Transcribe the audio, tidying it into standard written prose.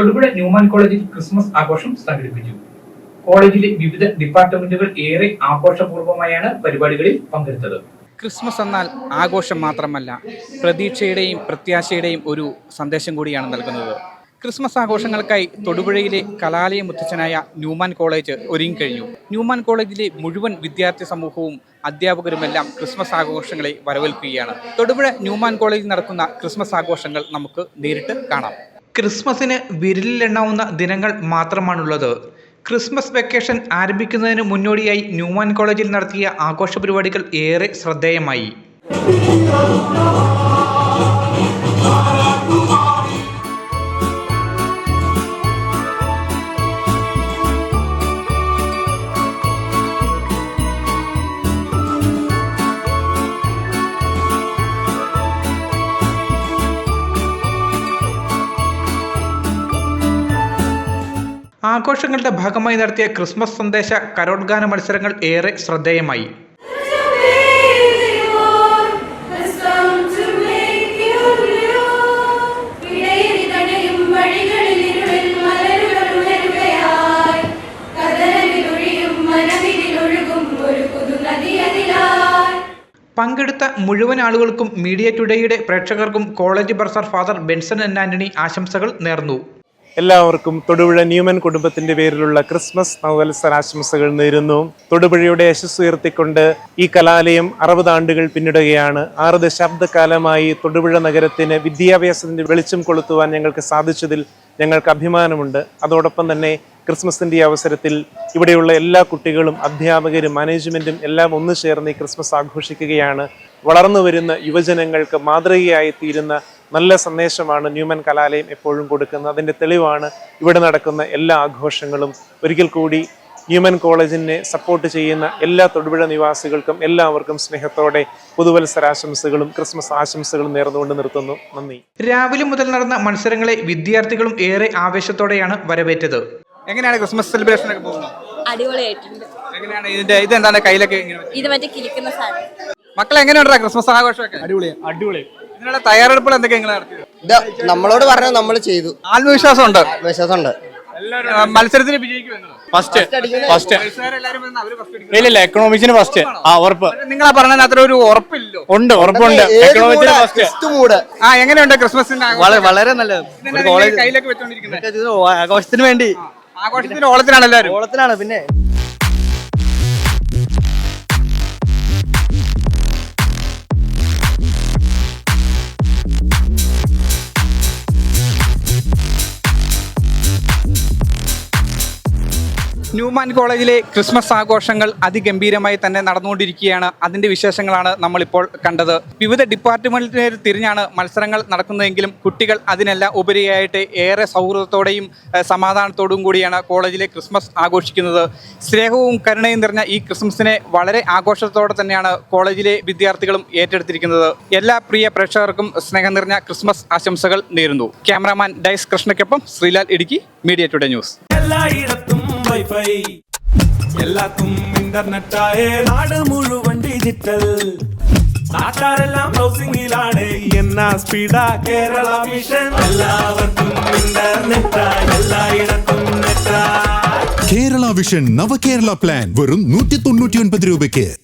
Thodupuzha Newman കോളേജിൽ Christmas ആഘോഷം സംഘടിപ്പിച്ചു. കോളേജിലെ വിവിധ ഡിപ്പാർട്ട്മെന്റുകൾ ഏറെ ആഘോഷപൂർവ്വമായാണ് പരിപാടികളിൽ പങ്കെടുത്തത്. ക്രിസ്മസ് എന്നാൽ ആഘോഷം മാത്രമല്ല, പ്രതീക്ഷയുടെയും പ്രത്യാശയുടെയും ഒരു സന്ദേശം കൂടിയാണ് നൽകുന്നത്. ക്രിസ്മസ് ആഘോഷങ്ങൾക്കായി തൊടുപുഴയിലെ കലാലയ മുത്തച്ഛനായ ന്യൂമാൻ കോളേജ് ഒരുങ്ങിക്കഴിഞ്ഞു. ന്യൂമാൻ കോളേജിലെ മുഴുവൻ വിദ്യാർത്ഥി സമൂഹവും അധ്യാപകരുമെല്ലാം ക്രിസ്മസ് ആഘോഷങ്ങളെ വരവേൽക്കുകയാണ്. തൊടുപുഴ ന്യൂമാൻ കോളേജിൽ നടക്കുന്ന ക്രിസ്മസ് ആഘോഷങ്ങൾ നമുക്ക് നേരിട്ട് കാണാം. ക്രിസ്മസിന് വിരലിലെണ്ണാവുന്ന ദിനങ്ങൾ മാത്രമാണുള്ളത്. ക്രിസ്മസ് വെക്കേഷൻ ആരംഭിക്കുന്നതിന് മുന്നോടിയായി ന്യൂമാൻ കോളേജിൽ നടത്തിയ ആഘോഷ പരിപാടികൾ ഏറെ ശ്രദ്ധേയമായി. ആഘോഷങ്ങളുടെ ഭാഗമായി നടത്തിയ ക്രിസ്മസ് സന്ദേശ കരോട്ഗാന മത്സരങ്ങൾ ഏറെ ശ്രദ്ധേയമായി. പങ്കെടുത്ത മുഴുവൻ ആളുകൾക്കും മീഡിയ ടുഡേയുടെ പ്രേക്ഷകർക്കും college bursar father Benson N Antony ആശംസകൾ നേർന്നു. എല്ലാവർക്കും തൊടുപുഴ ന്യൂമൻ കുടുംബത്തിന്റെ പേരിലുള്ള ക്രിസ്മസ് നവവത്സരാശംസകൾ നേരുന്നു. തൊടുപുഴയുടെ യശസ് ഉയർത്തിക്കൊണ്ട് ഈ കലാലയം 60 ആണ്ടുകൾ പിന്നിടുകയാണ്. 6 ദശാബ്ദക്കാലമായി തൊടുപുഴ നഗരത്തിന് വിദ്യാഭ്യാസത്തിന്റെ വെളിച്ചം കൊളുത്തുവാൻ ഞങ്ങൾക്ക് സാധിച്ചതിൽ ഞങ്ങൾക്ക് അഭിമാനമുണ്ട്. അതോടൊപ്പം തന്നെ ക്രിസ്മസിന്റെ അവസരത്തിൽ ഇവിടെയുള്ള എല്ലാ കുട്ടികളും അധ്യാപകരും മാനേജ്മെന്റും എല്ലാം ഒന്നു ചേർന്ന് ഈ ക്രിസ്മസ് ആഘോഷിക്കുകയാണ്. വളർന്നു വരുന്ന യുവജനങ്ങൾക്ക് മാതൃകയായി തീരുന്ന നല്ല സന്ദേശമാണ് ന്യൂമൻ കലാലയം എപ്പോഴും കൊടുക്കുന്നത്. അതിൻ്റെ തെളിവാണ് ഇവിടെ നടക്കുന്ന എല്ലാ ആഘോഷങ്ങളും. ഒരിക്കൽ കൂടി ന്യൂമൻ കോളേജിനെ സപ്പോർട്ട് ചെയ്യുന്ന എല്ലാ തൊടുപുഴ നിവാസികൾക്കും എല്ലാവർക്കും സ്നേഹത്തോടെ പുതുവത്സരാശംസകളും ക്രിസ്മസ് ആശംസകളും നേർന്നുകൊണ്ട് നിർത്തുന്നു. നന്ദി. രാവിലെ മുതൽ നടന്ന മത്സരങ്ങളെ വിദ്യാർത്ഥികളും ഏറെ ആവേശത്തോടെയാണ് വരവേറ്റത്. എങ്ങനെയാണ് ക്രിസ്മസ് സെലിബ്രേഷൻ ഒക്കെ പോകുന്നത്? അടിപൊളിയായിട്ടുണ്ട്. എങ്ങനെയാണ് ഇതെന്താണ് കയ്യിലൊക്കെ? ഇത് മറ്റേ കിളിക്കുന്ന സാധനം. മക്കളെ എങ്ങനെയുണ്ടാ ക്രിസ്മസ് ആഘോഷമൊക്കെ? അടിപൊളി. ഇതിനുള്ള തയ്യാറെടുപ്പുകൾ എന്തൊക്കെയാണ് നടത്തിയത്? നമ്മളോട് പറഞ്ഞ നമ്മൾ ചെയ്തു. ആത്മവിശ്വാസമുണ്ട്. മത്സരത്തിന് ഇല്ല എക്കണോമിക്സിന് ഫസ്റ്റ്. ഉറപ്പ്. നിങ്ങളാ പറഞ്ഞ അത്ര ഒരു ഉറപ്പില്ലോ? ഉറപ്പുണ്ട്. എക്കണോമിക്സിന് ഫസ്റ്റ്. എങ്ങനെയുണ്ട് ക്രിസ്മസിന്റെ? വളരെ നല്ലത്. കയ്യിലൊക്കെ വെച്ചോണ്ടിരിക്കുന്നത് ആഘോഷത്തിന് വേണ്ടി. ആഘോഷത്തിന് ഓളത്തിനാണ് എല്ലാവരും. ഓളത്തിനാണ്. പിന്നെ ന്യൂമാൻ കോളേജിലെ ക്രിസ്മസ് ആഘോഷങ്ങൾ അതിഗംഭീരമായി തന്നെ നടന്നുകൊണ്ടിരിക്കുകയാണ്. അതിൻ്റെ വിശേഷങ്ങളാണ് നമ്മളിപ്പോൾ കണ്ടത്. വിവിധ ഡിപ്പാർട്ട്മെൻറ്റിൽ തിരിഞ്ഞാണ് മത്സരങ്ങൾ നടക്കുന്നതെങ്കിലും കുട്ടികൾ അതിനെല്ലാം ഉപരിയായിട്ട് ഏറെ സൗഹൃദത്തോടെയും സമാധാനത്തോടും കൂടിയാണ് കോളേജിലെ ക്രിസ്മസ് ആഘോഷിക്കുന്നത്. സ്നേഹവും കരുണയും നിറഞ്ഞ ഈ ക്രിസ്മസിനെ വളരെ ആഘോഷത്തോടെ തന്നെയാണ് കോളേജിലെ വിദ്യാർത്ഥികളും ഏറ്റെടുത്തിരിക്കുന്നത്. എല്ലാ പ്രിയ പ്രേക്ഷകർക്കും സ്നേഹം നിറഞ്ഞ ക്രിസ്മസ് ആശംസകൾ നേരുന്നു. ക്യാമറാമാൻ ഡൈസ് കൃഷ്ണയ്ക്കൊപ്പം Srilal Idukki, media today news. എല്ലാത്തും ഇന്റർനെറ്റായേ നാട് മുഴുവൻ ഡിജിറ്റൽ. നാട്ടാരെല്ലാം ബ്രൗസിംഗിലാണ്. എന്നാ സ്പീഡാ കേരള വിഷൻ. എല്ലാവർക്കും ഇന്റർനെറ്റായി എല്ലായിടത്തും നെറ്റായി. കേരള വിഷൻ നവകേരള പ്ലാൻ വെറും 199 രൂപയ്ക്ക്.